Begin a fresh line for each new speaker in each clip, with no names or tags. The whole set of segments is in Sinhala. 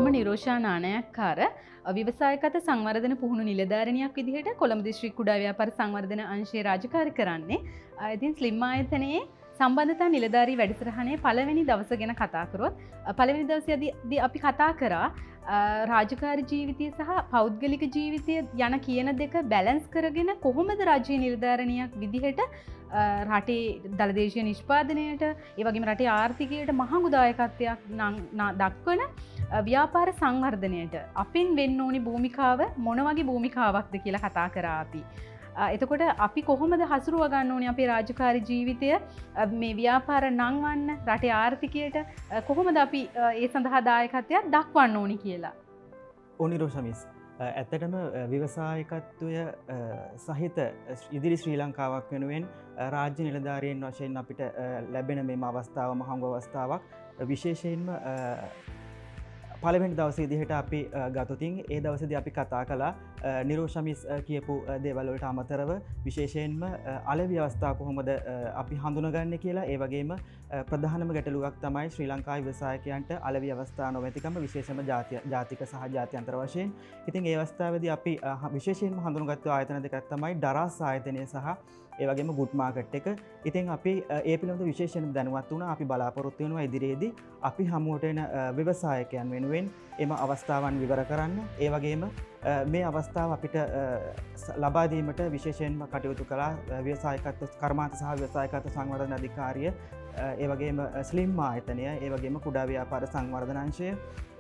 මම නිරෝෂා නානයක්කාර ව්‍යවසායගත සංවර්ධන පුහුණු නිලධාරණයක් විදිහට කොළඹ දිස්ත්‍රික් කුඩා ව්‍යාපාර සංවර්ධන අංශයේ රාජකාරී කරන්නේ. ඉතින් ස්ලිම් ආයතනයේ සම්බන්ධතා නිලධාරී වැඩසටහනේ පළවෙනි දවස ගැන කතා කරොත් පළවෙනි දවසේදී අපි කතා කරා රාජකාරී ජීවිතය සහ පෞද්ගලික ජීවිතය යන කියන දෙක බැලන්ස් කරගෙන කොහොමද රාජ්‍ය නිලධාරණයක් විදිහට රටේ දළදේශීය නිෂ්පාදනයට ඒ වගේම රටේ ආර්ථිකයට මහඟු දායකත්වයක් දක්වන ව්‍යාපාර සංවර්ධනයට අපෙන් වෙන්න ඕනි භූමිකාව මොන වගේ භූමිකාවක්ද කියලා කතා කරා අපි. එතකොට අපි කොහොමද හසුරුව ගන්න ඕනේ අපේ රාජකාරී ජීවිතය මේ ව්‍යාපාර නංවන්න රටේ ආර්ථිකයට කොහොමද අපි ඒ සඳහා දායකත්වයක් දක්වන්න ඕනි කියලා.
ඕනිරෝෂමිස් ඇත්තටම ව්‍යවසායකත්වය සහිත ඉදිරි ශ්‍රී ලංකාවක් වෙනුවෙන් රාජ්‍ය නිලධාරීන් වශයෙන් අපිට ලැබෙන මේ අවස්ථාව මහඟු අවස්ථාවක් විශේෂයෙන්ම පළවෙනි දවසේ විදිහට අපි ගතොතින් ඒ දවසේදී අපි කතා කළා නිරෝෂමිස් කියපු දේවල් වලට අමතරව විශේෂයෙන්ම අලෙවි අවස්ථා කොහොමද අපි හඳුනගන්නේ කියලා ඒ වගේම ප්‍රධානම ගැටලුවක් තමයි ශ්‍රී ලංකාවේ ව්‍යවසායකයන්ට අලෙවි අවස්ථා නොමැතිකම විශේෂම ජාතික සහ ජාත්‍යන්තර වශයෙන්. ඉතින් ඒ අවස්ථාවේදී අපි විශේෂයෙන්ම හඳුනගත්තු ආයතන දෙකක් තමයි ඩරාස් ආයතනය සහ ඒ වගේම ගුඩ් මාකට් එක. ඉතින් අපි ඒ පිළිබඳව විශේෂයෙන්ම දැනුවත් වුණා. අපි බලාපොරොත්තු වෙනවා ඉදිරියේදී අපි හමුවට එන ව්‍යවසායකයන් වෙනුවෙන් එම අවස්ථාවන් විවර කරන්න. ඒ වගේම මේ අවස්ථාව අපිට ලබා දීමට විශේෂයෙන්ම කටයුතු කළා ව්‍යවසායකත්ව කර්මාන්ත සහ ව්‍යවසායකත්ව සංවර්ධන අධිකාරිය, ඒ වගේම ස්ලිම් ආයතනය, ඒ වගේම කුඩා ව්‍යාපාර සංවර්ධන අංශය,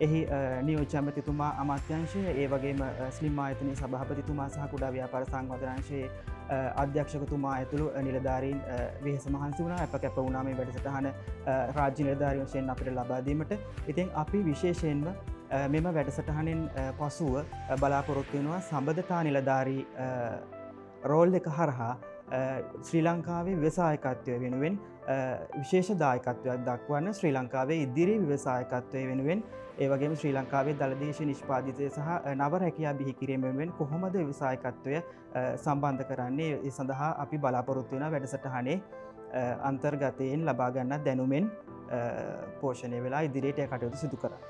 එහි නියෝජ්‍ය අමාත්‍යතුමා අමාත්‍යාංශය, ඒ වගේම ස්ලිම් ආයතනයේ සභාපතිතුමා සහ කුඩා ව්‍යාපාර සංවර්ධන අංශයේ අධ්‍යක්ෂකතුමා ඇතුළු නිලධාරීන් වෙහෙස මහන්සි වුණා. අප කැප වුණා මේ වැඩසටහන රාජ්‍ය නිලධාරීන් වශයෙන් අපිට ලබා දීමට. ඉතින් අපි විශේෂයෙන්ම මෙම වැඩසටහනෙන් පසුව බලාපොරොත්තු වෙනවා සම්බන්ධතා නිලධාරී රෝල් එක හරහා ශ්‍රී ලංකාවේ ව්‍යවසායකත්වය වෙනුවෙන් විශේෂ දායකත්වයක් දක්වන්න, ශ්‍රී ලංකාවේ ඉදිරි ව්‍යවසායකත්වය වෙනුවෙන්, ඒ වගේම ශ්‍රී ලංකාවේ දළදේශීය නිෂ්පාදිතය සහ නව රැකියා බිහි කිරීම වෙනුවෙන් කොහොමද ව්‍යවසායකත්වය සම්බන්ධ කරන්නේ, ඒ සඳහා අපි බලාපොරොත්තු වෙන වැඩසටහනේ අන්තර්ගතයෙන් ලබා ගන්න දැනුමෙන් පෝෂණය වෙලා ඉදිරියට කටයුතු සිදු කරා.